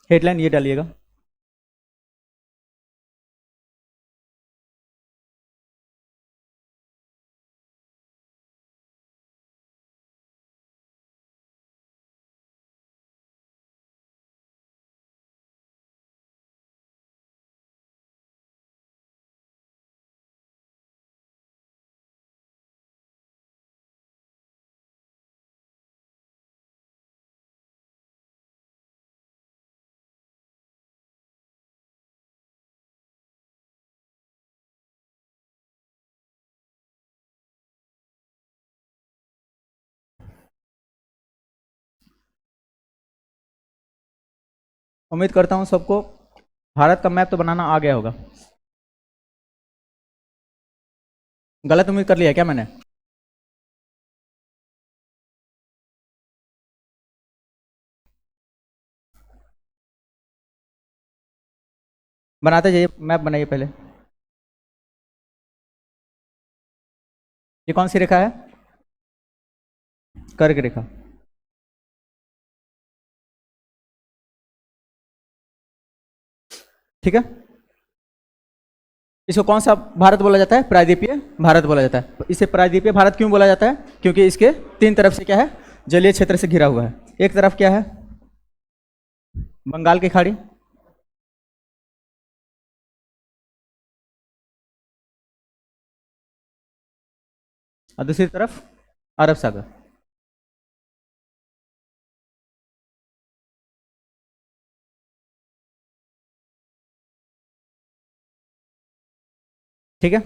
Headline ये डालिएगा। उम्मीद करता हूँ सबको भारत का मैप तो बनाना आ गया होगा। गलत उम्मीद कर लिया क्या मैंने? बनाते जाइए, मैप बनाइए पहले। ये कौन सी रेखा है? कर्क रेखा। ठीक है। इसको कौन सा भारत बोला जाता है? प्रायद्वीपीय भारत बोला जाता है। इसे प्रायद्वीपीय भारत क्यों बोला जाता है? क्योंकि इसके तीन तरफ से क्या है? जलीय क्षेत्र से घिरा हुआ है। एक तरफ क्या है? बंगाल की खाड़ी, और दूसरी तरफ अरब सागर। ठीक है।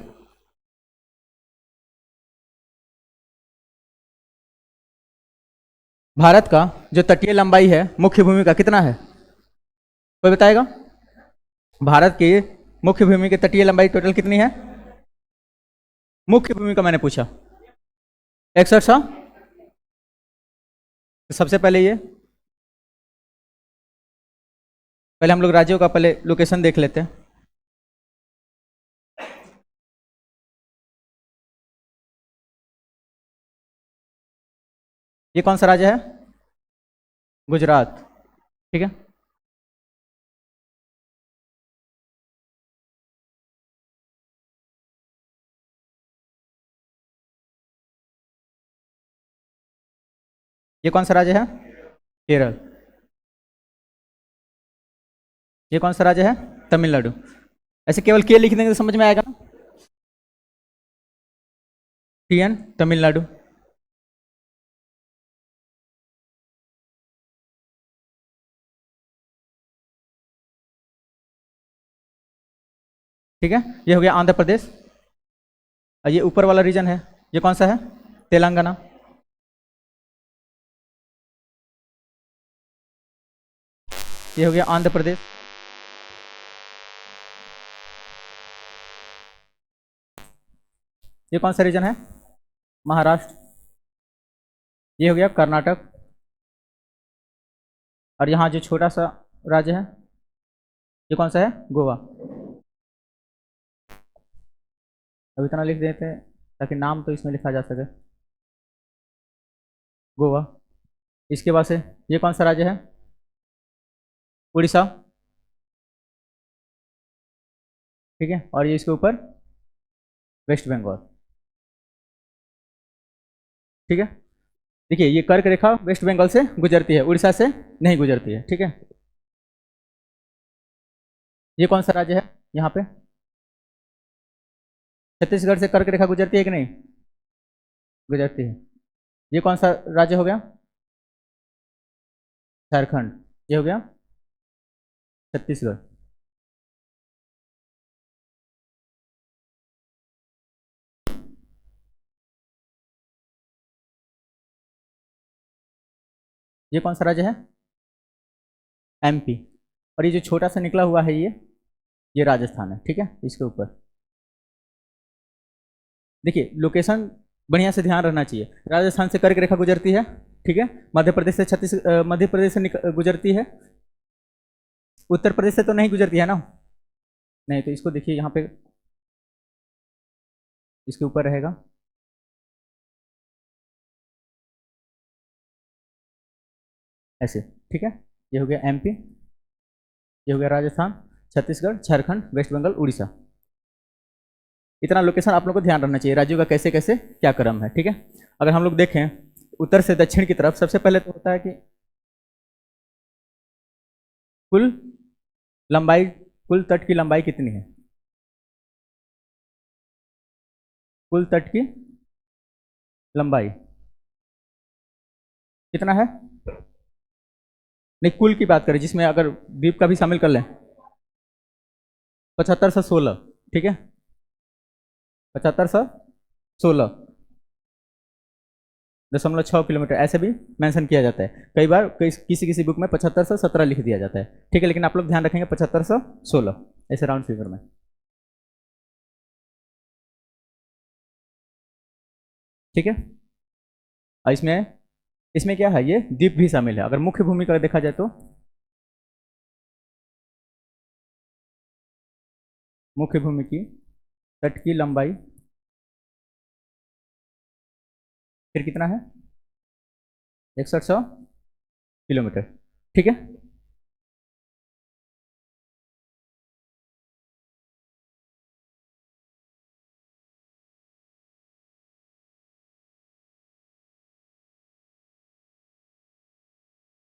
भारत का जो तटीय लंबाई है मुख्य भूमि का कितना है? कोई बताएगा? भारत की मुख्य भूमि की तटीय लंबाई टोटल कितनी है? मुख्य भूमि का मैंने पूछा। 61। तो सबसे पहले ये, पहले हम लोग राज्यों का पहले लोकेशन देख लेते हैं। ये कौन सा राज्य है? गुजरात। ठीक है। ये कौन सा राज्य है? केरल। ये कौन सा राज्य है? तमिलनाडु। ऐसे केवल के लिख देंगे तो समझ में आएगा ना? टीएन तमिलनाडु। ठीक है। ये हो गया आंध्र प्रदेश। और ये ऊपर वाला रीजन है, ये कौन सा है? तेलंगाना। ये हो गया आंध्र प्रदेश। ये कौन सा रीजन है? महाराष्ट्र। ये हो गया कर्नाटक। और यहाँ जो छोटा सा राज्य है, ये कौन सा है? गोवा। अब इतना लिख देते हैं ताकि नाम तो इसमें लिखा जा सके, गोवा। इसके बाद से ये कौन सा राज्य है? उड़ीसा। ठीक है। और ये इसके ऊपर वेस्ट बंगाल। ठीक है। देखिए ये कर्क रेखा वेस्ट बंगाल से गुजरती है, उड़ीसा से नहीं गुजरती है। ठीक है। ये कौन सा राज्य है? यहाँ पे छत्तीसगढ़ से कर्क रेखा गुजरती है कि नहीं? गुजरती है। ये कौन सा राज्य हो गया? झारखंड। ये हो गया छत्तीसगढ़। ये कौन सा राज्य है? एमपी। और ये जो छोटा सा निकला हुआ है ये राजस्थान है। ठीक है। इसके ऊपर देखिए लोकेशन बढ़िया से ध्यान रहना चाहिए। राजस्थान से कर्क रेखा गुजरती है। ठीक है। मध्य प्रदेश से मध्य प्रदेश से गुजरती है। उत्तर प्रदेश से तो नहीं गुजरती है ना? नहीं, तो इसको देखिए यहाँ पे इसके ऊपर रहेगा। ऐसे। ठीक है। ये हो गया एमपी। ये हो गया राजस्थान, छत्तीसगढ़, झारखंड, वेस्ट बंगाल, उड़ीसा। इतना लोकेशन आप लोग को ध्यान रखना चाहिए, राज्यों का कैसे कैसे क्या क्रम है, ठीक है। अगर हम लोग देखें उत्तर से दक्षिण की तरफ, सबसे पहले तो होता है कि कुल लंबाई, कुल तट की लंबाई कितनी है, कुल तट की लंबाई कितना है, नहीं कुल की बात करें जिसमें अगर द्वीप का भी शामिल कर लें, 75 से 16, ठीक है, 75 से 16.6 किलोमीटर ऐसे भी मेंशन किया जाता है। कई बार किसी किसी बुक में 75 से 17 लिख दिया जाता है, ठीक है, लेकिन आप लोग ध्यान रखेंगे 75 से 16 ऐसे राउंड फिगर में, ठीक है। और इसमें इसमें क्या है, ये द्वीप भी शामिल है। अगर मुख्य भूमि का देखा जाए तो मुख्य भूमि की तट की लंबाई फिर कितना है, 6100 किलोमीटर, ठीक है।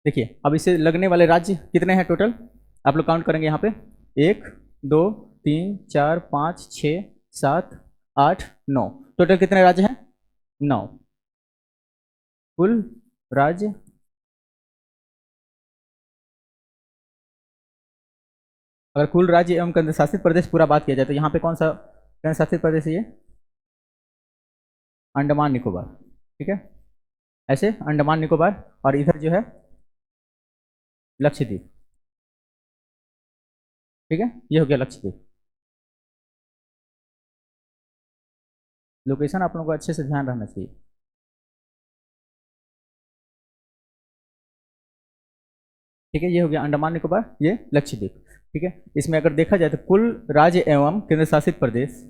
देखिए अब इसे लगने वाले राज्य कितने हैं टोटल, आप लोग काउंट करेंगे यहाँ पे, 1 2 3 4 5 6 7 8 9, टोटल कितने राज्य हैं, 9 कुल राज्य। अगर कुल राज्य एवं केंद्र शासित प्रदेश पूरा बात किया जाए तो यहाँ पे कौन सा केंद्र शासित प्रदेश है, ये अंडमान निकोबार, ठीक है, ऐसे अंडमान निकोबार, और इधर जो है लक्षद्वीप, ठीक है, ये हो गया लक्षद्वीप। लोकेशन आप लोगों को अच्छे से ध्यान रखना चाहिए, ठीक है, ये हो गया अंडमान निकोबार, ये लक्षद्वीप, ठीक है। इसमें अगर देखा जाए तो कुल राज्य एवं केंद्र शासित प्रदेश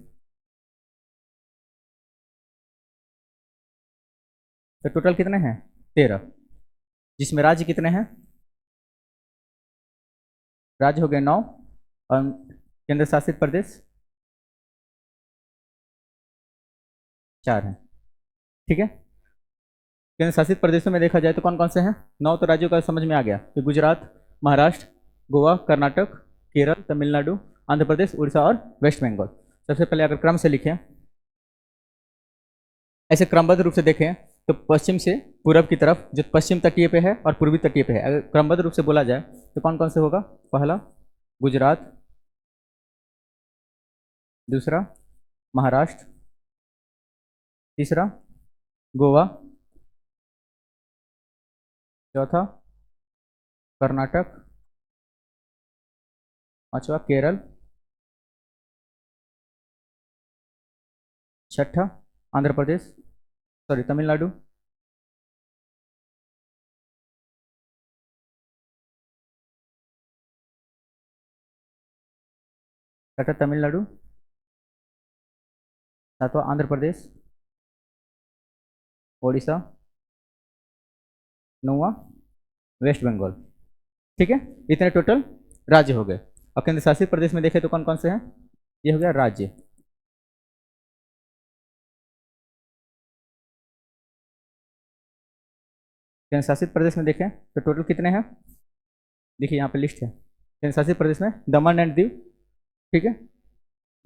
तो टोटल कितने हैं, 13, जिसमें राज्य कितने हैं, राज्य हो गए 9 और केंद्र शासित प्रदेश 4 हैं, ठीक है। केंद्र शासित प्रदेशों में देखा जाए तो कौन कौन से हैं, 9 तो राज्यों का समझ में आ गया कि गुजरात, महाराष्ट्र, गोवा, कर्नाटक, केरल, तमिलनाडु, आंध्र प्रदेश, उड़ीसा और वेस्ट बंगाल। सबसे पहले अगर क्रम से लिखें, ऐसे क्रमबद्ध रूप से देखें तो पश्चिम से पूरब की तरफ जो पश्चिम तटीय पे है और पूर्वी तटीय पे है, अगर क्रमबद्ध रूप से बोला जाए तो कौन कौन से होगा, पहला गुजरात, दूसरा महाराष्ट्र, तीसरा गोवा, चौथा कर्नाटक, पांचवा केरल, छठा आंध्र प्रदेश, सॉरी तमिलनाडु, छठा तमिलनाडु, सातवां आंध्र प्रदेश, ओडिशा, नौवां वेस्ट बंगाल, ठीक है। इतने टोटल राज्य हो गए। और केंद्र शासित प्रदेश में देखें तो कौन कौन से हैं, ये हो गया राज्य, केंद्र शासित प्रदेश में देखें तो टोटल कितने हैं, देखिए यहाँ पे लिस्ट है, केंद्र शासित प्रदेश में दमन एंड दीव, ठीक है,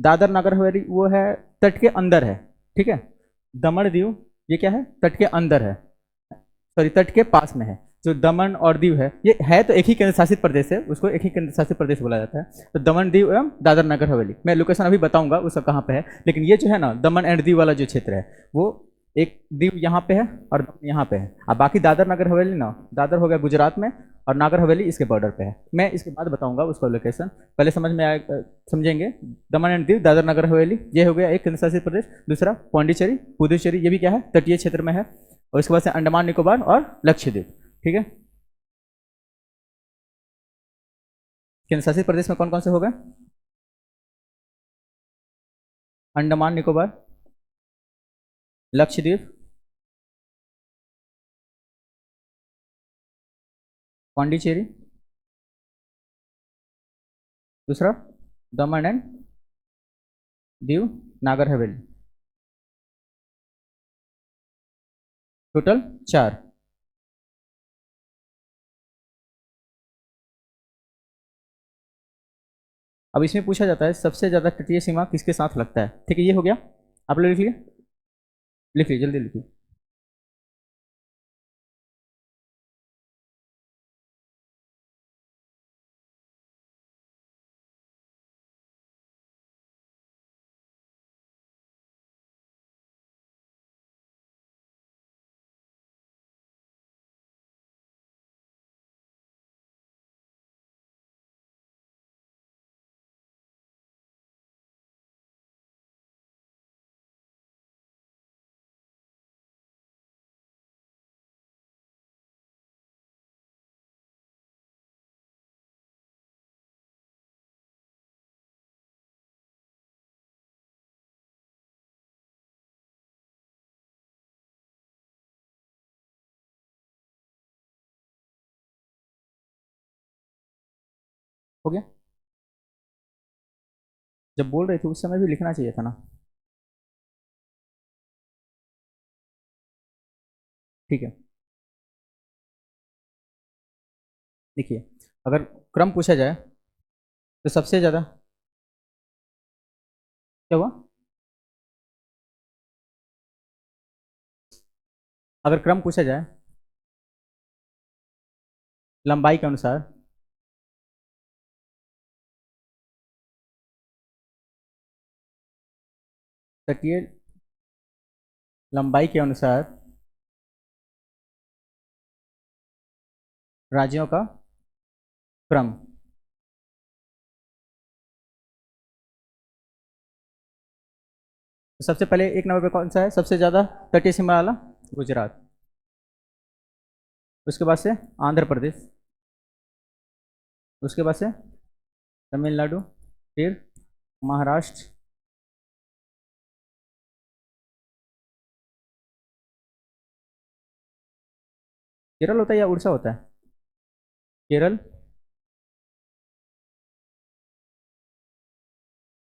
दादर नगर हवेली वो है तट के अंदर है, ठीक है, दमन दीव ये क्या है, तट के अंदर है, सॉरी तट के पास में है। जो दमन और दीव है ये है तो एक ही केंद्र शासित प्रदेश है, उसको एक ही केंद्र शासित प्रदेश बोला जाता है। तो दमन दीव एवं दादर नगर हवेली, मैं लोकेशन अभी बताऊंगा उसका कहाँ पे है, लेकिन ये जो है ना दमन एंड दीव वाला जो क्षेत्र है वो एक दीव यहाँ पे है और यहाँ पे है, और बाकी दादर नगर हवेली ना, दादर हो गया गुजरात में और नागर हवेली इसके बॉर्डर पे है। मैं इसके बाद बताऊंगा उसका लोकेशन, पहले समझ में आए समझेंगे। दमन एंड दीव, दादर नगर हवेली, ये हो गया एक केंद्र शासित प्रदेश। दूसरा पौंडीचेरी, पुदुचेरी, ये भी क्या है, तटीय क्षेत्र में है। और इसके बाद से अंडमान निकोबार और लक्षद्वीप, ठीक है। केंद्र शासित प्रदेश में कौन कौन से हो गए, अंडमान निकोबार, लक्षद्वीप, पौंडीचेरी, दूसरा दमन एंड दीव नागर हवेली, टोटल 4। अब इसमें पूछा जाता है सबसे ज्यादा तटीय सीमा किसके साथ लगता है। ठीक है, ये हो गया। आप लोग लिख लिए, लिख लीजिए, जल्दी लिखिए। हो गया। जब बोल रहे थे उस समय भी लिखना चाहिए था ना। ठीक है, देखिए, अगर क्रम पूछा जाए तो सबसे ज्यादा क्या हुआ। अगर क्रम पूछा जाए लंबाई के अनुसार, तटीय लंबाई के अनुसार राज्यों का क्रम, तो सबसे पहले एक नंबर पे कौन सा है सबसे ज्यादा तटीय सीमा वाला? गुजरात। उसके बाद से आंध्र प्रदेश, उसके बाद से तमिलनाडु, फिर महाराष्ट्र, केरल होता है या उड़ीसा होता है? केरल,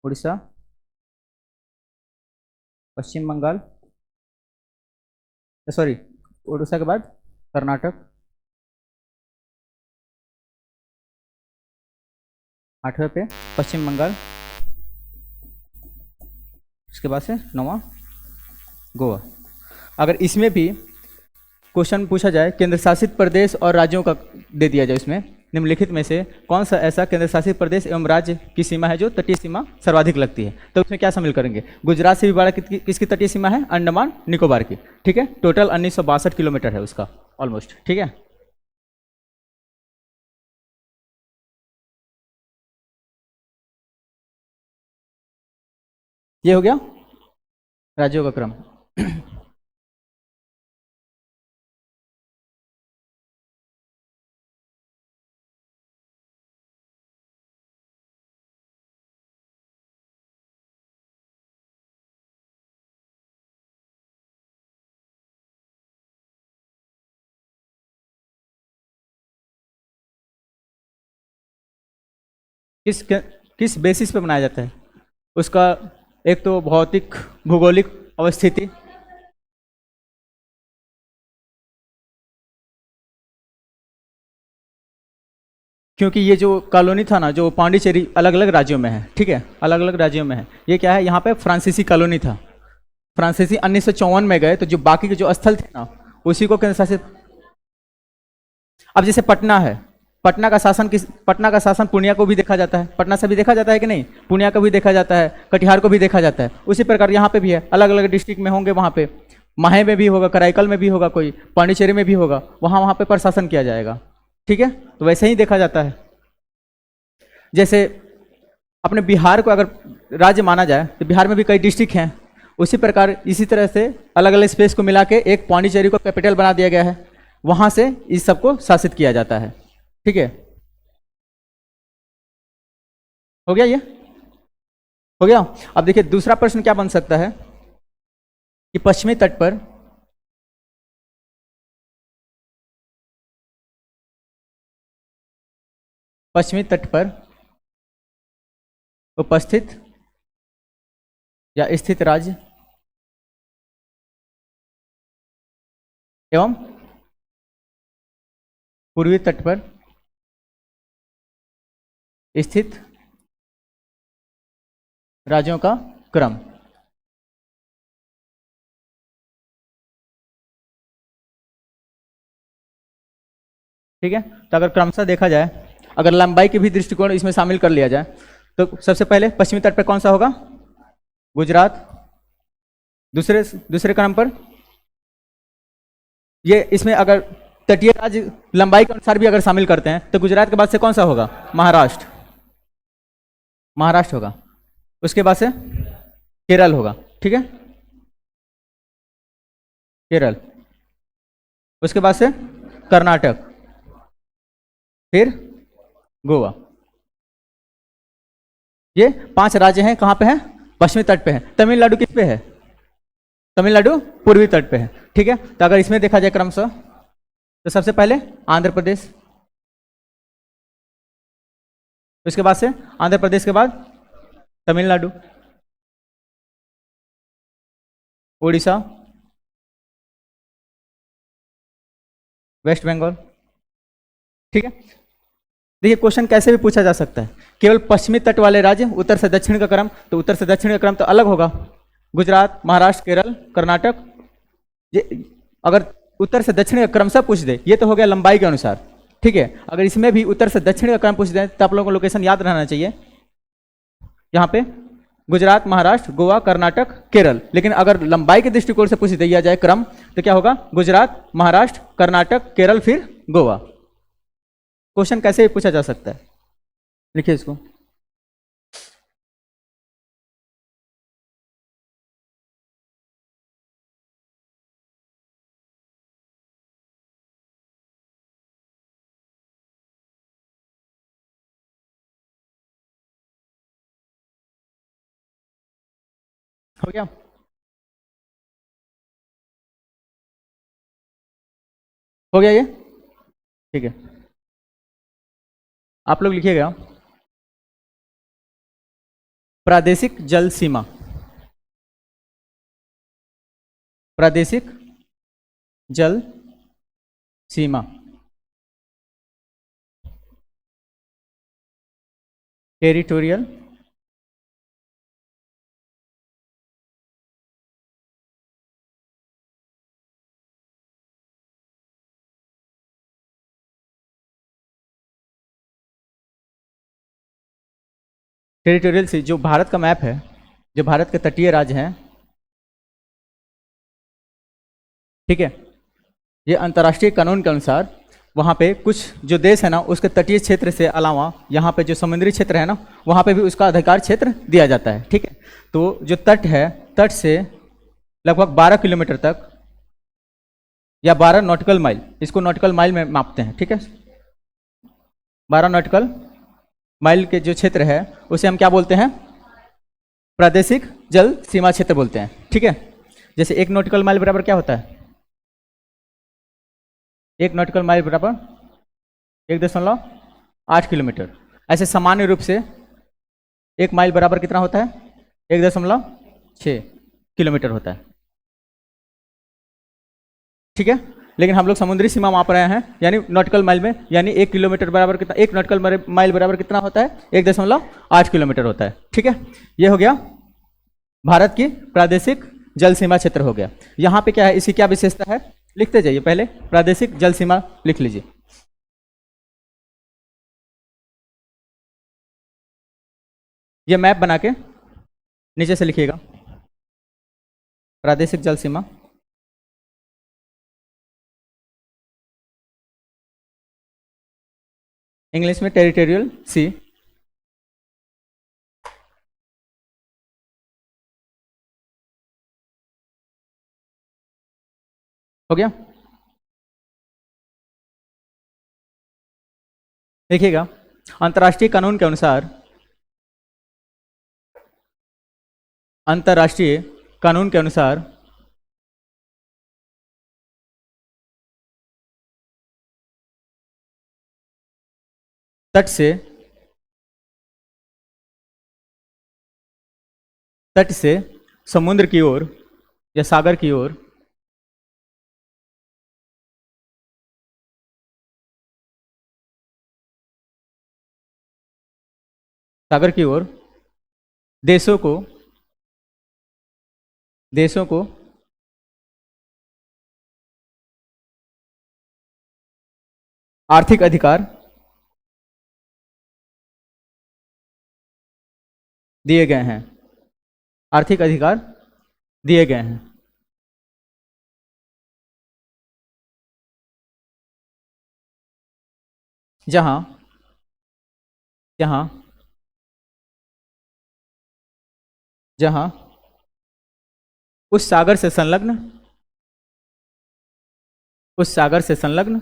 उड़ीसा, पश्चिम बंगाल, सॉरी, उड़ीसा के बाद कर्नाटक, 8वें पे पश्चिम बंगाल, उसके बाद से 9वां गोवा। अगर इसमें भी क्वेश्चन पूछा जाए केंद्र शासित प्रदेश और राज्यों का दे दिया जाए, इसमें निम्नलिखित में से कौन सा ऐसा केंद्र शासित प्रदेश एवं राज्य की सीमा है जो तटीय सीमा सर्वाधिक लगती है, तो उसमें क्या शामिल करेंगे? गुजरात से भी बड़ा किसकी तटीय सीमा है? अंडमान निकोबार की। ठीक है, टोटल 1962 किलोमीटर है उसका ऑलमोस्ट। ठीक है, ये हो गया राज्यों का क्रम। किस किस बेसिस पे बनाया जाता है उसका? एक तो भौतिक भूगोलिक अवस्थिति, क्योंकि ये जो कॉलोनी था ना, जो पांडिचेरी अलग अलग राज्यों में है। ठीक है, अलग अलग राज्यों में है। ये क्या है, यहाँ पे फ्रांसीसी कॉलोनी था। फ्रांसीसी 1954 में गए, तो जो बाकी के जो स्थल थे ना, उसी को केंद्र शासित। अब जैसे पटना है, पटना का शासन पूर्णिया को भी देखा जाता है, पटना से भी देखा जाता है कि नहीं? पूर्णिया को भी देखा जाता है, कटिहार को भी देखा जाता है। उसी प्रकार यहाँ पे भी है, अलग अलग डिस्ट्रिक्ट में होंगे। वहाँ पे माहे में भी होगा, कराईकल में भी होगा, कोई पांडिचेरी में भी होगा, वहाँ वहाँ पे प्रशासन किया जाएगा। ठीक है, तो वैसे ही देखा जाता है। जैसे अपने बिहार को अगर राज्य माना जाए तो बिहार में भी कई डिस्ट्रिक्ट हैं। उसी प्रकार इसी तरह से अलग अलग स्पेस को मिला के एक पांडिचेरी को कैपिटल बना दिया गया है, वहां से इस सबको शासित किया जाता है। ठीक है, हो गया ये? हो गया। अब देखिए दूसरा प्रश्न क्या बन सकता है कि पश्चिमी तट पर उपस्थित या स्थित राज्य एवं पूर्वी तट पर स्थित राज्यों का क्रम। ठीक है, तो अगर क्रमशः देखा जाए, अगर लंबाई के भी दृष्टिकोण इसमें शामिल कर लिया जाए, तो सबसे पहले पश्चिमी तट पर कौन सा होगा? गुजरात। दूसरे दूसरे क्रम पर ये, इसमें अगर तटीय राज्य लंबाई के अनुसार भी अगर शामिल करते हैं तो गुजरात के बाद से कौन सा होगा? महाराष्ट्र। महाराष्ट्र होगा। उसके बाद से केरल होगा। ठीक है, केरल। उसके बाद से कर्नाटक, फिर गोवा। ये 5 राज्य हैं, कहां पे हैं? पश्चिमी तट पे हैं। तमिलनाडु किस पे है? तमिलनाडु पूर्वी तट पे है। ठीक है, तो अगर इसमें देखा जाए क्रमशः, तो सबसे पहले आंध्र प्रदेश, उसके बाद से आंध्र प्रदेश के बाद तमिलनाडु, उड़ीसा, वेस्ट बंगाल। ठीक है, देखिए क्वेश्चन कैसे भी पूछा जा सकता है। केवल पश्चिमी तट वाले राज्य, उत्तर से दक्षिण का क्रम, तो उत्तर से दक्षिण का क्रम तो अलग होगा। गुजरात, महाराष्ट्र, केरल, कर्नाटक। ये अगर उत्तर से दक्षिण का क्रम सब पूछ दे, ये तो हो गया लंबाई के अनुसार। ठीक है, अगर इसमें भी उत्तर से दक्षिण का क्रम पूछ दे तो आप लोगों को लोकेशन याद रहना चाहिए, यहाँ पे गुजरात, महाराष्ट्र, गोवा, कर्नाटक, केरल। लेकिन अगर लंबाई के दृष्टिकोण से पूछ दिया जाए क्रम, तो क्या होगा? गुजरात, महाराष्ट्र, कर्नाटक, केरल, फिर गोवा। क्वेश्चन कैसे भी पूछा जा सकता है। लिखिए इसको। हो गया? हो गया ये? ठीक है, आप लोग लिखिएगा प्रादेशिक जल सीमा। प्रादेशिक जल सीमा, टेरिटोरियल टेरिटोरियल सी, जो भारत का मैप है, जो भारत के तटीय राज्य हैं, ठीक है, ये अंतर्राष्ट्रीय कानून के अनुसार वहाँ पे कुछ जो देश है ना, उसके तटीय क्षेत्र से अलावा यहाँ पे जो समुद्री क्षेत्र है ना, वहाँ पे भी उसका अधिकार क्षेत्र दिया जाता है। ठीक है, तो जो तट है, तट से लगभग 12 किलोमीटर तक या 12 नॉटिकल माइल, इसको नॉटिकल माइल में मापते हैं। ठीक है, 12 नॉटिकल माइल के जो क्षेत्र है उसे हम क्या बोलते हैं? प्रादेशिक जल सीमा क्षेत्र बोलते हैं। ठीक है, जैसे 1 नॉटिकल माइल बराबर क्या होता है? 1 नॉटिकल माइल बराबर 1.8 किलोमीटर। ऐसे सामान्य रूप से 1 माइल बराबर कितना होता है? 1.6 किलोमीटर होता है। ठीक है, लेकिन हम लोग समुद्री सीमा माप रहे हैं, यानी नॉटिकल माइल में, यानी 1 किलोमीटर बराबर कितना? 1 नॉटिकल माइल बराबर कितना होता है? 1.8 किलोमीटर होता है। ठीक है, ये हो गया भारत की प्रादेशिक जल सीमा क्षेत्र हो गया। यहाँ पे क्या है, इसकी क्या विशेषता है? लिखते जाइए, पहले प्रादेशिक जल सीमा लिख लीजिए। ये मैप बना के नीचे से लिखिएगा, प्रादेशिक जल सीमा। इंग्लिश में टेरिटोरियल सी। हो गया? देखिएगा, अंतर्राष्ट्रीय कानून के अनुसार, अंतर्राष्ट्रीय कानून के अनुसार तट से तट से समुद्र की ओर या सागर की ओर सागर की ओर देशों को देशों को आर्थिक अधिकार दिए गए हैं। आर्थिक अधिकार दिए गए हैं। जहां जहां जहां उस सागर से संलग्न उस सागर से संलग्न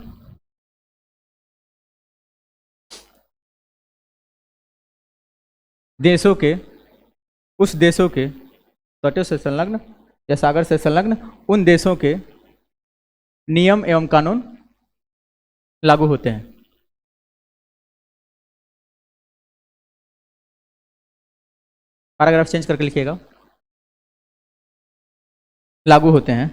देशों के उस देशों के तटों से संलग्न या सागर से संलग्न उन देशों के नियम एवं कानून लागू होते हैं। पैराग्राफ चेंज करके लिखिएगा। लागू होते हैं।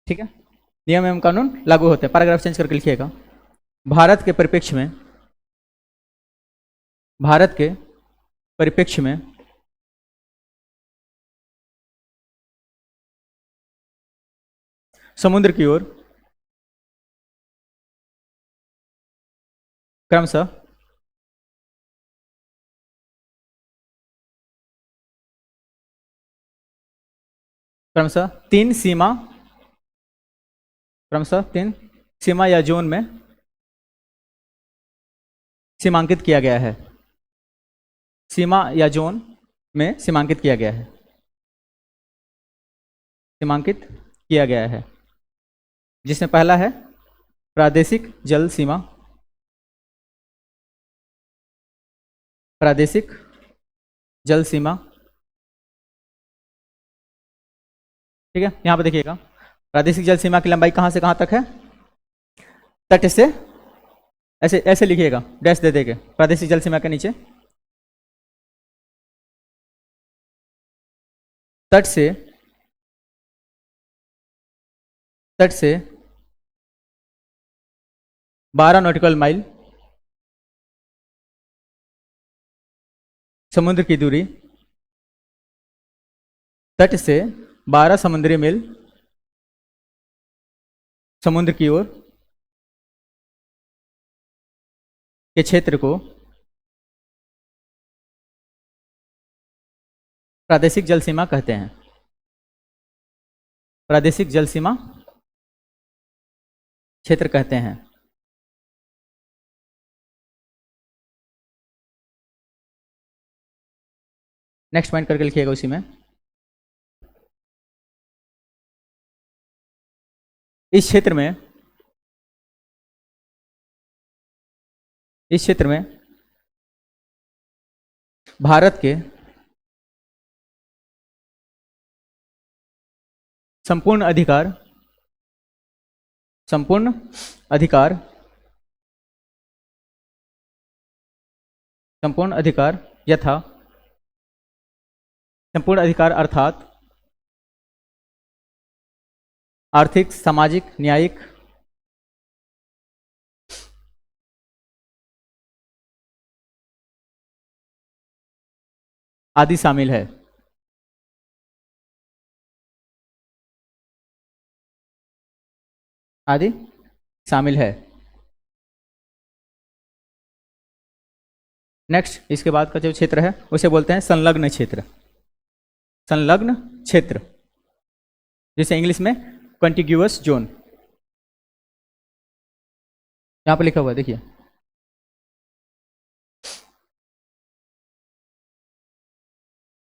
ठीक है, नियम एवं कानून लागू होते हैं। पैराग्राफ चेंज करके लिखिएगा। भारत के परिप्रेक्ष्य में भारत के परिप्रेक्ष्य में समुद्र की ओर क्रमशः क्रमशः तीन सीमा या जोन में सीमांकित किया गया है। सीमा या जोन में सीमांकित किया गया है। सीमांकित किया गया है, जिसमें पहला है प्रादेशिक जल सीमा। प्रादेशिक जल सीमा। ठीक है, यहां पर देखिएगा, प्रादेशिक जल सीमा की लंबाई कहां से कहां तक है? तट से, ऐसे ऐसे लिखिएगा, डैश दे देंगे प्रादेशिक जल सीमा के नीचे। तट से तट से 12 नॉटिकल माइल समुद्र की दूरी। तट से 12 समुद्री मील समुद्र की ओर के क्षेत्र को प्रादेशिक जल सीमा कहते हैं। प्रादेशिक जल सीमा क्षेत्र कहते हैं। नेक्स्ट पॉइंट करके लिखिएगा उसी में। इस क्षेत्र में भारत के संपूर्ण अधिकार संपूर्ण अधिकार संपूर्ण अधिकार यथा संपूर्ण अधिकार अर्थात आर्थिक, सामाजिक, न्यायिक, आदि शामिल है। आदि शामिल है। नेक्स्ट, इसके बाद का जो क्षेत्र है उसे बोलते हैं संलग्न क्षेत्र। संलग्न क्षेत्र, जिसे इंग्लिश में कंटिग्यूअस जोन। यहां पर लिखा हुआ है, देखिए,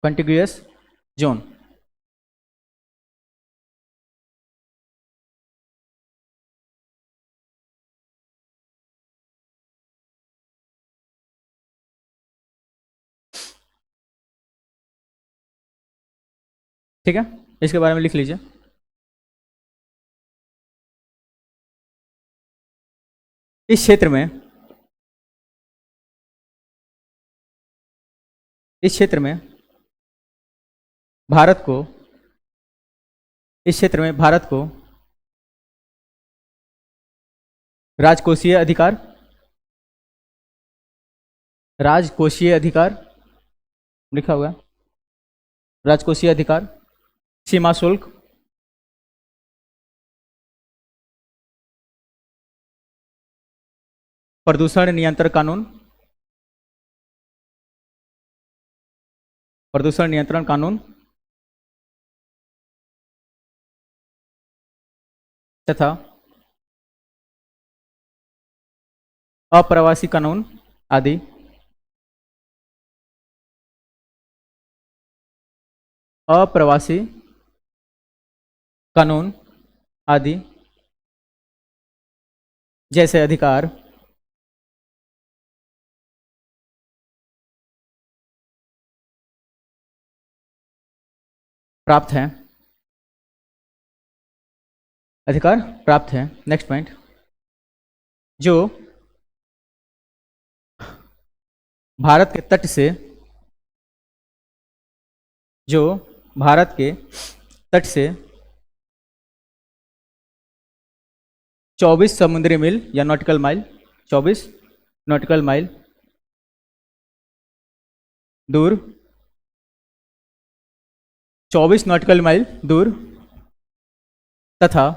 कंटिग्यूअस जोन। ठीक है, इसके बारे में लिख लीजिए। इस क्षेत्र में भारत को इस क्षेत्र में भारत को राजकोषीय अधिकार लिखा हुआ है, राजकोषीय अधिकार, सीमा शुल्क, प्रदूषण नियंत्रण कानून तथा अप्रवासी कानून आदि जैसे अधिकार प्राप्त हैं। नेक्स्ट पॉइंट, जो भारत के तट से 24 समुद्री मील या नॉटिकल माइल 24 नॉटिकल माइल दूर 24 नॉटिकल माइल दूर तथा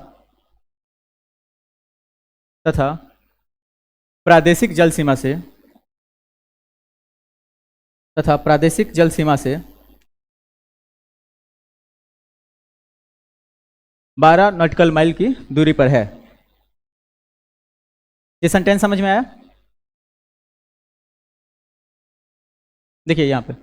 प्रादेशिक जल सीमा से 12 नॉटिकल माइल की दूरी पर है। ये सेंटेंस समझ में आया? देखिए यहां पे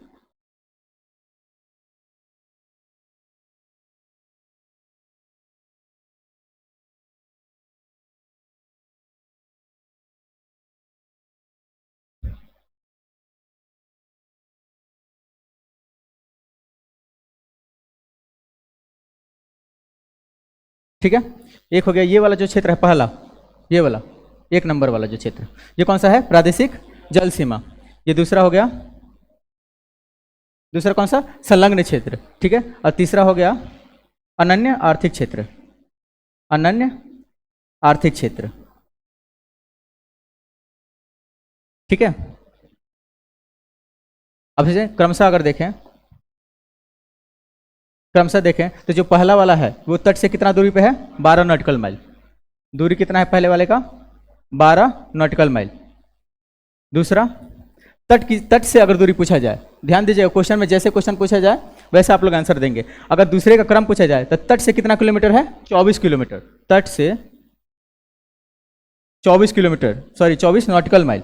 ठीक है। एक हो गया ये वाला जो क्षेत्र है पहला, ये वाला 1 नंबर वाला जो क्षेत्र, ये कौन सा है? प्रादेशिक जल सीमा। ये दूसरा हो गया, दूसरा कौन सा? संलग्न क्षेत्र। ठीक है। और तीसरा हो गया अनन्य आर्थिक क्षेत्र। ठीक है। अब इसे क्रमशः अगर देखें तो जो पहला वाला है वो तट से कितना दूरी पे है? 12 नॉटिकल माइल। दूरी कितना है पहले वाले का? 12 नॉटिकल माइल। दूसरा तट से अगर दूरी पूछा जाए, ध्यान दीजिएगा क्वेश्चन में जैसे क्वेश्चन पूछा जाए वैसे आप लोग आंसर देंगे। अगर दूसरे का क्रम पूछा जाए तो तट से कितना किलोमीटर है? 24 किलोमीटर। तट से 24 किलोमीटर, सॉरी 24 नॉटिकल माइल।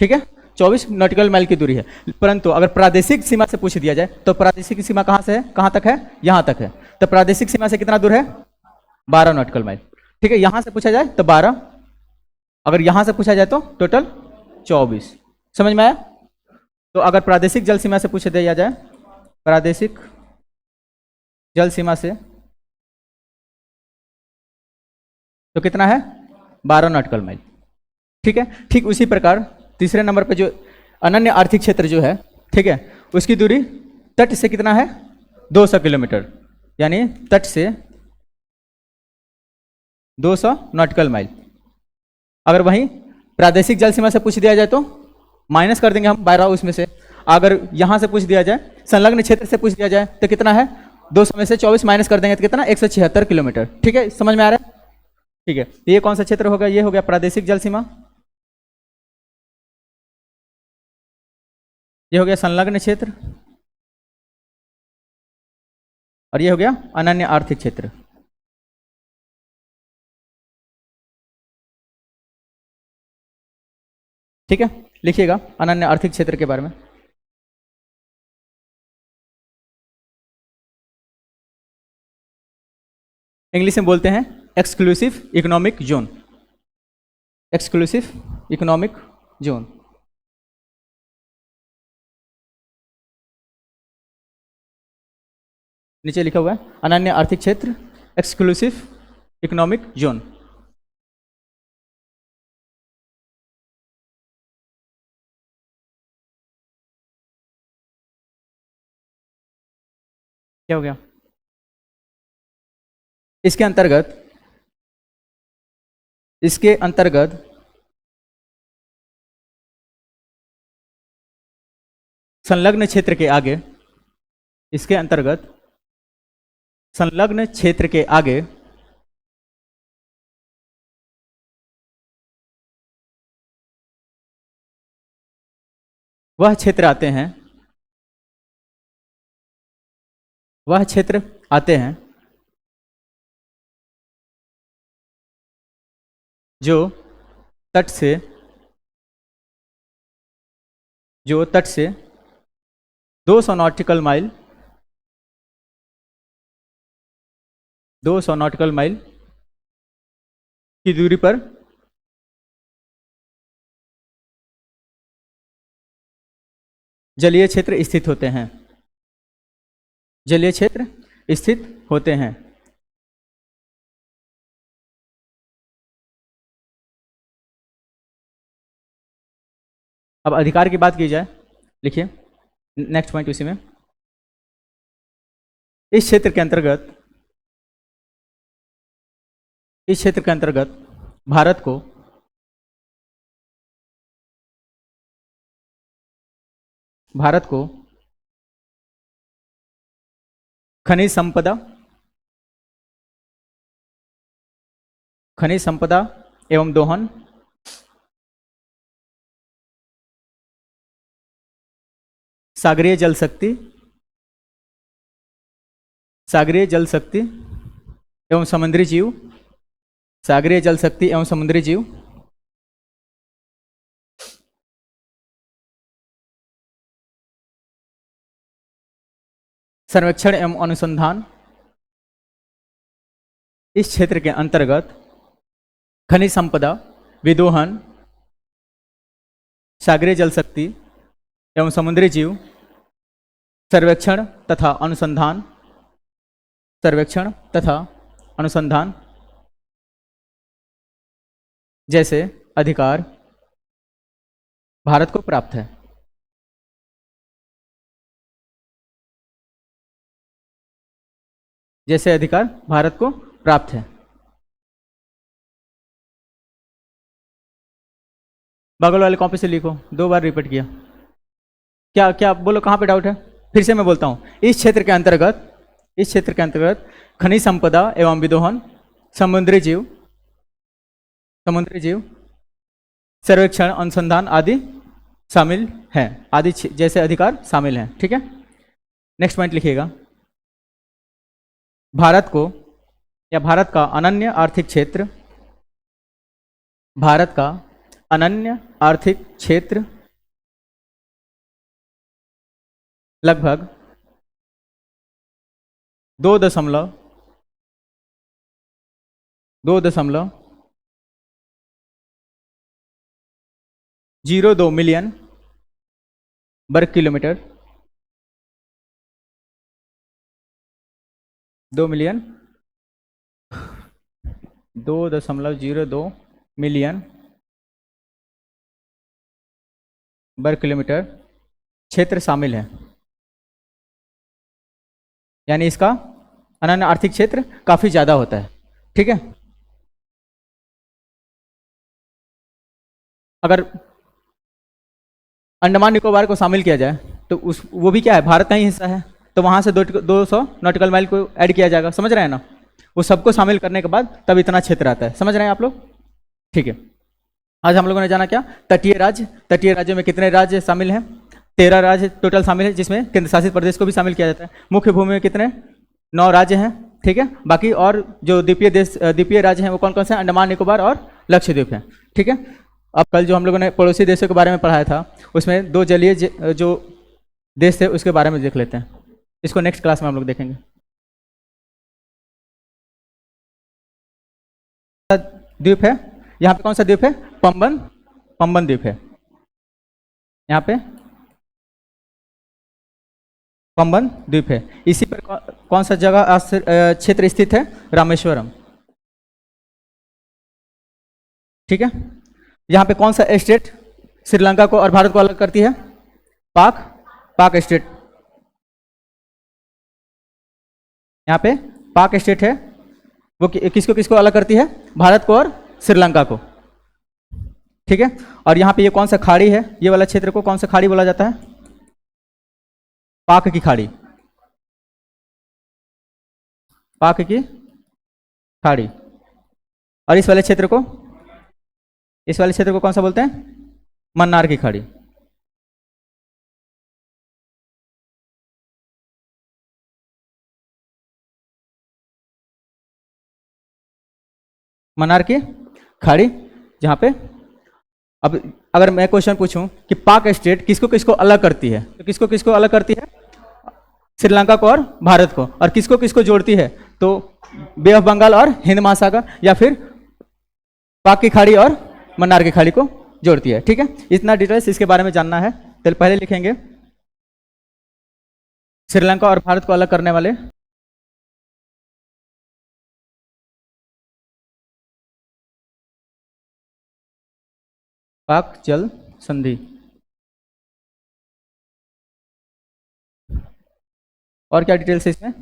ठीक है, 24 नॉटिकल माइल की दूरी है। परंतु अगर प्रादेशिक सीमा से पूछ दिया जाए तो प्रादेशिक सीमा कहां से है, कहां तक है? यहां तक है। तो प्रादेशिक सीमा से कितना दूर है? 12 नॉटिकल माइल। ठीक है, यहां से पूछा जाए तो 12, अगर यहां से पूछा जाए तो टोटल 24। समझ में आया? तो अगर प्रादेशिक जल सीमा से पूछ दिया जाए, प्रादेशिक जल सीमा से तो कितना है? 12 नॉटिकल माइल। ठीक है। ठीक उसी प्रकार तीसरे नंबर पे जो अनन्य आर्थिक क्षेत्र जो है, ठीक है, उसकी दूरी तट से कितना है? 200 किलोमीटर, यानी तट से 200 नॉटिकल माइल। अगर वहीं प्रादेशिक जल सीमा से पूछ दिया जाए तो माइनस कर देंगे हम 12 उसमें से। अगर यहां से पूछ दिया जाए, संलग्न क्षेत्र से पूछ दिया जाए तो कितना है? 200 में से 24 माइनस कर देंगे तो कितना? 176 किलोमीटर। ठीक है, समझ में आ रहा है? ठीक है, ये कौन सा क्षेत्र होगा? ये हो गया प्रादेशिक जल सीमा, ये हो गया संलग्न क्षेत्र, और ये हो गया अनन्य आर्थिक क्षेत्र। ठीक है, लिखिएगा अनन्य आर्थिक क्षेत्र के बारे में। इंग्लिश में बोलते हैं exclusive economic zone. Exclusive economic zone. नीचे लिखा हुआ है अनन्य आर्थिक क्षेत्र, एक्सक्लूसिव इकोनॉमिक जोन। क्या हो गया? इसके अंतर्गत संलग्न क्षेत्र के आगे, इसके अंतर्गत संलग्न क्षेत्र के आगे वह क्षेत्र आते हैं, वह क्षेत्र आते हैं जो तट से 200 नॉटिकल माइल 200 नॉटिकल माइल की दूरी पर जलीय क्षेत्र स्थित होते हैं, जलीय क्षेत्र स्थित होते हैं। अब अधिकार की बात की जाए, लिखिए नेक्स्ट पॉइंट उसी में। इस क्षेत्र के अंतर्गत भारत को खनिज संपदा एवं दोहन, सागरीय जल शक्ति एवं समुद्री जीव, सागरीय जल शक्ति एवं समुद्री जीव, सर्वेक्षण एवं अनुसंधान। इस क्षेत्र के अंतर्गत खनिज संपदा, विदोहन, सागरीय जल शक्ति एवं समुद्री जीव, सर्वेक्षण तथा अनुसंधान जैसे अधिकार भारत को प्राप्त है। जैसे अधिकार भारत को प्राप्त है। बगल वाले कॉपी से लिखो, 2 बार रिपीट किया। क्या बोलो, कहाँ पे डाउट है? फिर से मैं बोलता हूँ। इस क्षेत्र के अंतर्गत खनिज संपदा एवं विदोहन, समुद्री जीव, सर्वेक्षण, अनुसंधान आदि शामिल हैं, आदि जैसे अधिकार शामिल हैं। ठीक है, नेक्स्ट पॉइंट लिखिएगा। भारत का अनन्य आर्थिक क्षेत्र लगभग 2.02 मिलियन वर्ग किलोमीटर, 2.02 मिलियन वर्ग किलोमीटर क्षेत्र शामिल है। यानी इसका अनन्य आर्थिक क्षेत्र काफी ज्यादा होता है। ठीक है, अगर अंडमान निकोबार को शामिल किया जाए तो वो भी क्या है, भारत का ही हिस्सा है, तो वहां से 200 नॉटिकल माइल को ऐड किया जाएगा। समझ रहे हैं ना? वो सबको शामिल करने के बाद तब इतना क्षेत्र आता है। समझ रहे हैं आप लोग? ठीक है, आज हम लोगों ने जाना क्या, तटीय राज्यों में कितने राज्य शामिल हैं? 13 राज्य टोटल शामिल है, जिसमें केंद्र शासित प्रदेश को भी शामिल किया जाता है। मुख्य भूमि में कितने? 9 राज्य हैं। ठीक है, बाकी और जो द्वीपीय राज्य हैं वो कौन कौन से हैं? अंडमान निकोबार और लक्षद्वीप हैं। ठीक है, अब कल जो हम लोगों ने पड़ोसी देशों के बारे में पढ़ाया था, उसमें 2 जलीय जो देश थे उसके बारे में देख लेते हैं। इसको नेक्स्ट क्लास में हम लोग देखेंगे। द्वीप है, यहाँ पे कौन सा द्वीप है? पंबन द्वीप है। यहाँ पे पंबन द्वीप है। इसी पर कौन सा जगह क्षेत्र स्थित है? रामेश्वरम। ठीक है, यहाँ पे कौन सा स्टेट श्रीलंका को और भारत को अलग करती है? पाक स्टेट। यहाँ पे पाक स्टेट है, वो किसको किसको अलग करती है? भारत को और श्रीलंका को। ठीक है, और यहाँ पे ये कौन सा खाड़ी है? ये वाला क्षेत्र को कौन सा खाड़ी बोला जाता है? पाक की खाड़ी, पाक की खाड़ी। और इस वाले क्षेत्र को कौन सा बोलते हैं? मन्नार की खाड़ी। मन्नार की खाड़ी, जहां पे अब अगर मैं क्वेश्चन पूछूं कि पाक स्टेट किसको किसको अलग करती है, तो किसको किसको अलग करती है? श्रीलंका को और भारत को। और किसको किसको जोड़ती है? तो बे ऑफ बंगाल और हिंद महासागर, या फिर पाक की खाड़ी और मन्नार की खाड़ी को जोड़ती है। ठीक है, इतना डिटेल्स इसके बारे में जानना है। तो पहले लिखेंगे श्रीलंका और भारत को अलग करने वाले पाक जल संधि। और क्या डिटेल्स है इसमें?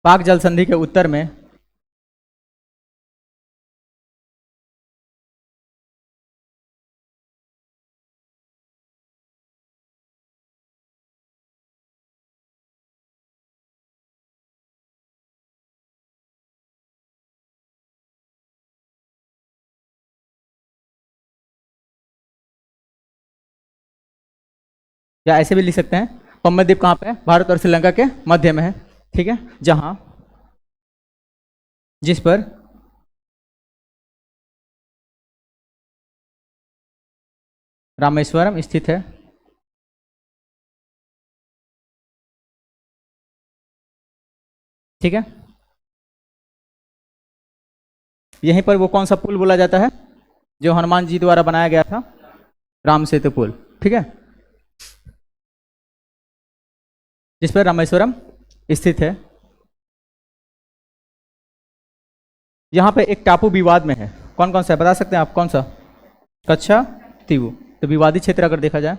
पाक जल संधि के उत्तर में या ऐसे भी लिख सकते हैं, पंमत द्वीप कहाँ पे है? भारत और श्रीलंका के मध्य में है। ठीक है, जहां जिस पर रामेश्वरम स्थित है। ठीक है, यहीं पर वो कौन सा पुल बोला जाता है जो हनुमान जी द्वारा बनाया गया था? राम सेतु पुल। ठीक है, जिस पर रामेश्वरम स्थित है। यहां पे एक टापू विवाद में है, कौन कौन सा है बता सकते हैं आप? कौन सा? कच्छा तीवू। तो विवादी क्षेत्र अगर देखा जाए,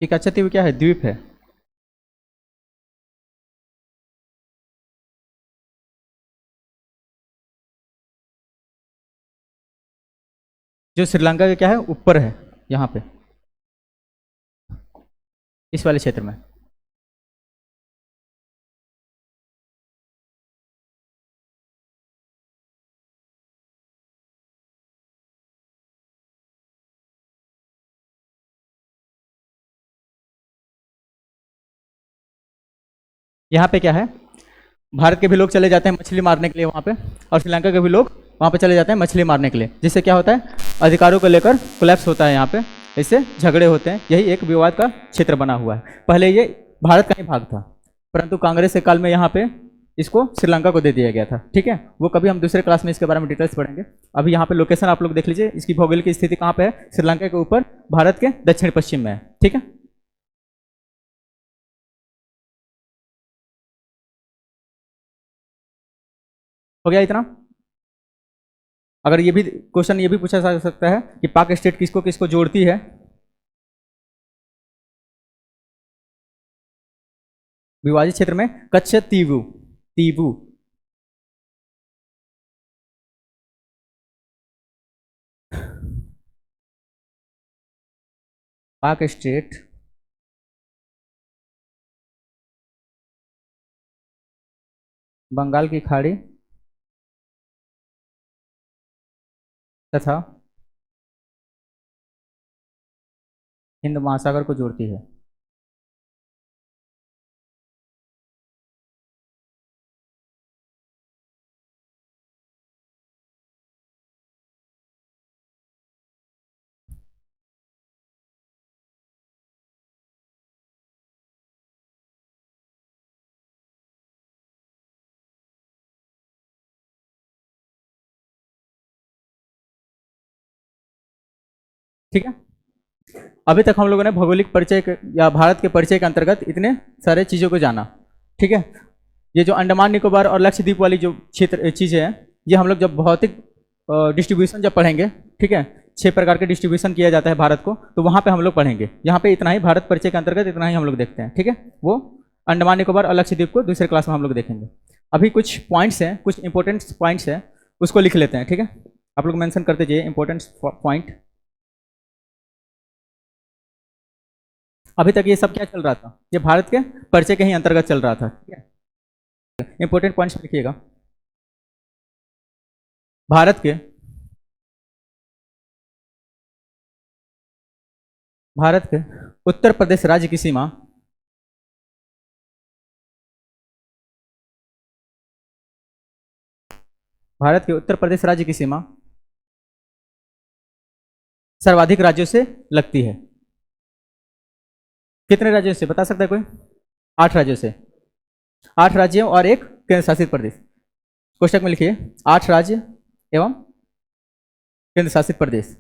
ये कच्छा तीवू क्या है? द्वीप है। जो श्रीलंका के क्या है, ऊपर है, यहाँ पे इस वाले क्षेत्र में। यहाँ पे क्या है, भारत के भी लोग चले जाते हैं मछली मारने के लिए वहाँ पे, और श्रीलंका के भी लोग वहाँ पे चले जाते हैं मछली मारने के लिए, जिससे क्या होता है, अधिकारों को लेकर कोलैप्स होता है यहाँ पे, इससे झगड़े होते हैं। यही एक विवाद का क्षेत्र बना हुआ है। पहले ये भारत का ही भाग था, परंतु कांग्रेस के काल में यहाँ पे इसको श्रीलंका को दे दिया गया था। ठीक है, वो कभी हम दूसरे क्लास में इसके बारे में डिटेल्स पढ़ेंगे। अभी यहाँ पे लोकेशन आप लोग देख लीजिए, इसकी भौगोलिक स्थिति कहाँ पे है? श्रीलंका के ऊपर, भारत के दक्षिण पश्चिम में है। ठीक है, हो गया इतना। अगर ये भी क्वेश्चन ये भी पूछा जा सकता है कि पाक स्टेट किसको किसको जोड़ती है? विभाजित क्षेत्र में कच्छ तीवू, तीवू। पाक स्टेट बंगाल की खाड़ी तथा हिंद महासागर को जोड़ती है। ठीक है। अभी तक हम लोगों ने भौगोलिक परिचय या भारत के परिचय के अंतर्गत इतने सारे चीज़ों को जाना। ठीक है। ये जो अंडमान निकोबार और लक्षद्वीप वाली जो क्षेत्र चीज़ें हैं, ये हम लोग जब भौतिक डिस्ट्रीब्यूशन जब पढ़ेंगे, ठीक है, 6 प्रकार के डिस्ट्रीब्यूशन किया जाता है भारत को, तो वहाँ पे हम लोग पढ़ेंगे। यहाँ पे इतना ही भारत परिचय के अंतर्गत इतना ही हम लोग देखते हैं। ठीक है। वो अंडमान निकोबार और लक्षद्वीप को दूसरे क्लास में हम लोग देखेंगे। अभी कुछ पॉइंट्स हैं, कुछ इंपॉर्टेंट पॉइंट्स हैं, उसको लिख लेते हैं। ठीक है। आप लोग मेंशन करते जाइए इंपॉर्टेंट पॉइंट। अभी तक ये सब क्या चल रहा था, ये भारत के परिचय के ही अंतर्गत चल रहा था। ठीक है। इंपॉर्टेंट पॉइंट्स लिखिएगा। भारत के उत्तर प्रदेश राज्य की सीमा भारत के उत्तर प्रदेश राज्य की सीमा सर्वाधिक राज्यों से लगती है। कितने राज्यों से बता सकता है कोई? 8 राज्यों से। 8 राज्यों और एक केंद्र शासित प्रदेश। कोष्टक में लिखिए 8 राज्य एवं केंद्र शासित प्रदेश।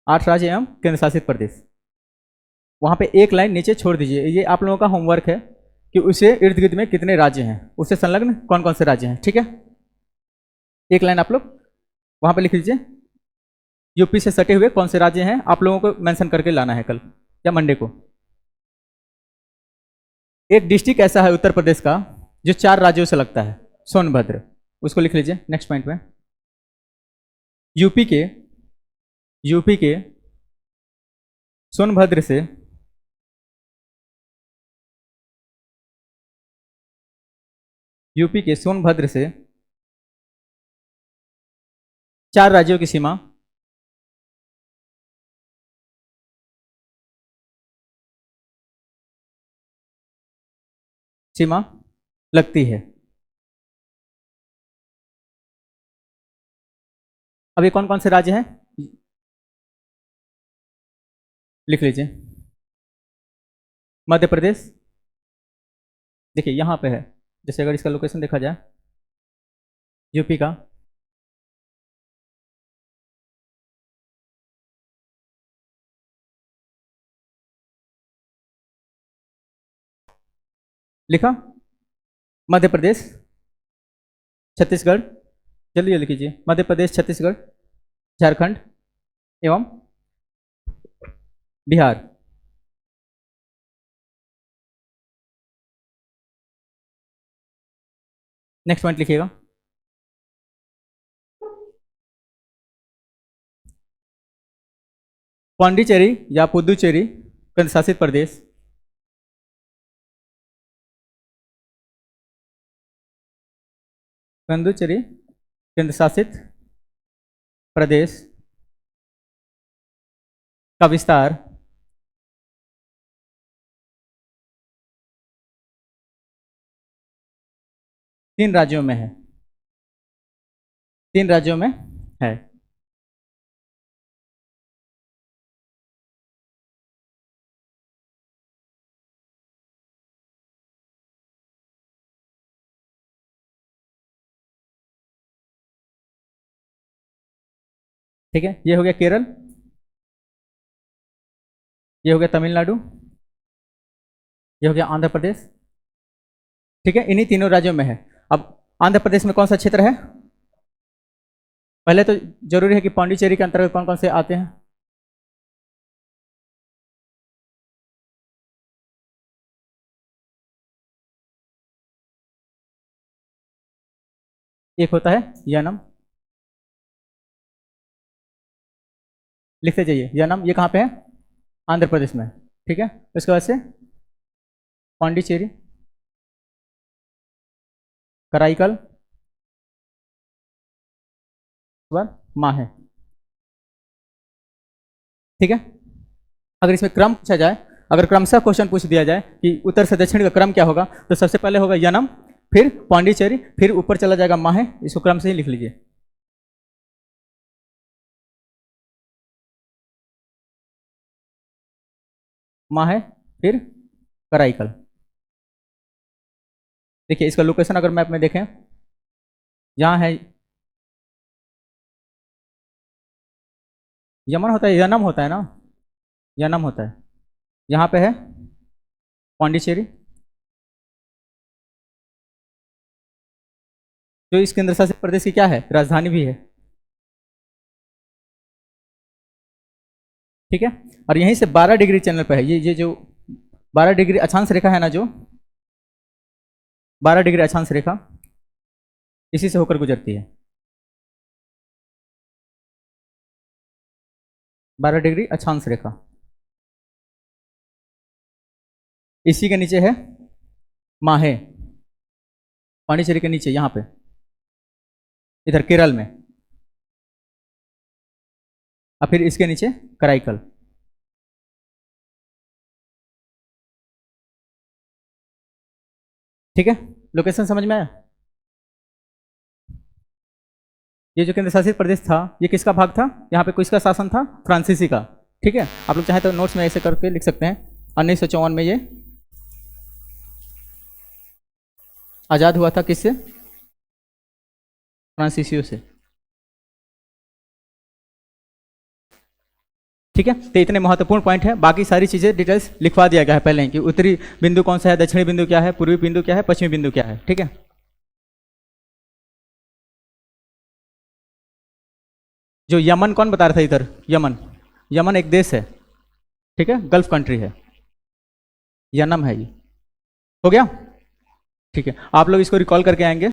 8 राज्य एवं केंद्र शासित प्रदेश। वहां पे एक लाइन नीचे छोड़ दीजिए, ये आप लोगों का होमवर्क है कि उसे इर्द गिर्द में कितने राज्य हैं, उससे संलग्न कौन कौन से राज्य हैं। ठीक है। एक लाइन आप लोग वहां पे लिख लीजिए, यूपी से सटे हुए कौन से राज्य हैं, आप लोगों को मेंशन करके लाना है कल या मंडे को। एक डिस्ट्रिक्ट ऐसा है उत्तर प्रदेश का जो 4 राज्यों से लगता है, सोनभद्र, उसको लिख लीजिए नेक्स्ट पॉइंट में। यूपी के सोनभद्र से यूपी के सोनभद्र से 4 राज्यों की सीमा लगती है। अब ये कौन कौन से राज्य हैं लिख लीजिए। मध्य प्रदेश, देखिए यहाँ पे है, जैसे अगर इसका लोकेशन देखा जाए यूपी का, लिखा मध्य प्रदेश, छत्तीसगढ़, जल्दी जल्दी कीजिए, मध्य प्रदेश, छत्तीसगढ़, झारखंड एवं बिहार। नेक्स्ट पॉइंट लिखिएगा। पांडिचेरी या पुदुचेरी केंद्र शासित प्रदेश, पुदुचेरी केंद्र शासित प्रदेश का विस्तार 3 राज्यों में है। 3 राज्यों में है। ठीक है। ये हो गया केरल, ये हो गया तमिलनाडु, ये हो गया आंध्र प्रदेश। ठीक है। इन्हीं तीनों राज्यों में है। अब आंध्र प्रदेश में कौन सा क्षेत्र है? पहले तो जरूरी है कि पांडिचेरी के अंतर्गत कौन कौन से आते हैं। एक होता है यानम, लिखते जाइए यानम, ये कहाँ पे है? आंध्र प्रदेश में। ठीक है। उसके बाद से पांडिचेरी, कराईकल, उसके बाद माहे। ठीक है। अगर इसमें क्रम पूछा जाए, अगर क्रमशः क्वेश्चन पूछ दिया जाए कि उत्तर से दक्षिण का क्रम क्या होगा, तो सबसे पहले होगा यानम, फिर पांडिचेरी, फिर ऊपर चला जाएगा माहे। इसको क्रम से ही लिख लीजिए। माहे, फिर कराईकल। देखिए इसका लोकेशन अगर मैप में देखें, यहाँ है यमन होता है, यनम होता है ना, यनम होता है। यहाँ पे है पांडिचेरी, जो इस केंद्र शासित प्रदेश की क्या है, राजधानी भी है। ठीक है, और यहीं से 12 डिग्री चैनल पे है, ये जो 12 डिग्री अक्षांश रेखा है ना, जो 12 डिग्री अक्षांश रेखा इसी से होकर गुजरती है। 12 डिग्री अक्षांश रेखा, इसी के नीचे है माहे, पांडिचेरी के नीचे यहाँ पे, इधर केरल में, और फिर इसके नीचे कराईकल। ठीक है, लोकेशन समझ में आया। ये जो केंद्र शासित प्रदेश था, ये किसका भाग था, यहाँ पे किसका शासन था, फ्रांसीसी का। ठीक है, आप लोग चाहे तो नोट्स में ऐसे करके लिख सकते हैं। 1954 में ये आज़ाद हुआ था, किससे, फ्रांसीसियों से। ठीक है, तो इतने महत्वपूर्ण पॉइंट है, बाकी सारी चीज़ें डिटेल्स लिखवा दिया गया है पहले ही, कि उत्तरी बिंदु कौन सा है, दक्षिणी बिंदु क्या है, पूर्वी बिंदु क्या है, पश्चिमी बिंदु क्या है। ठीक है, जो यमन कौन बता रहा था इधर, यमन, यमन एक देश है। ठीक है, गल्फ कंट्री है, यनम है ये। हो गया। ठीक है, आप लोग इसको रिकॉल करके आएंगे।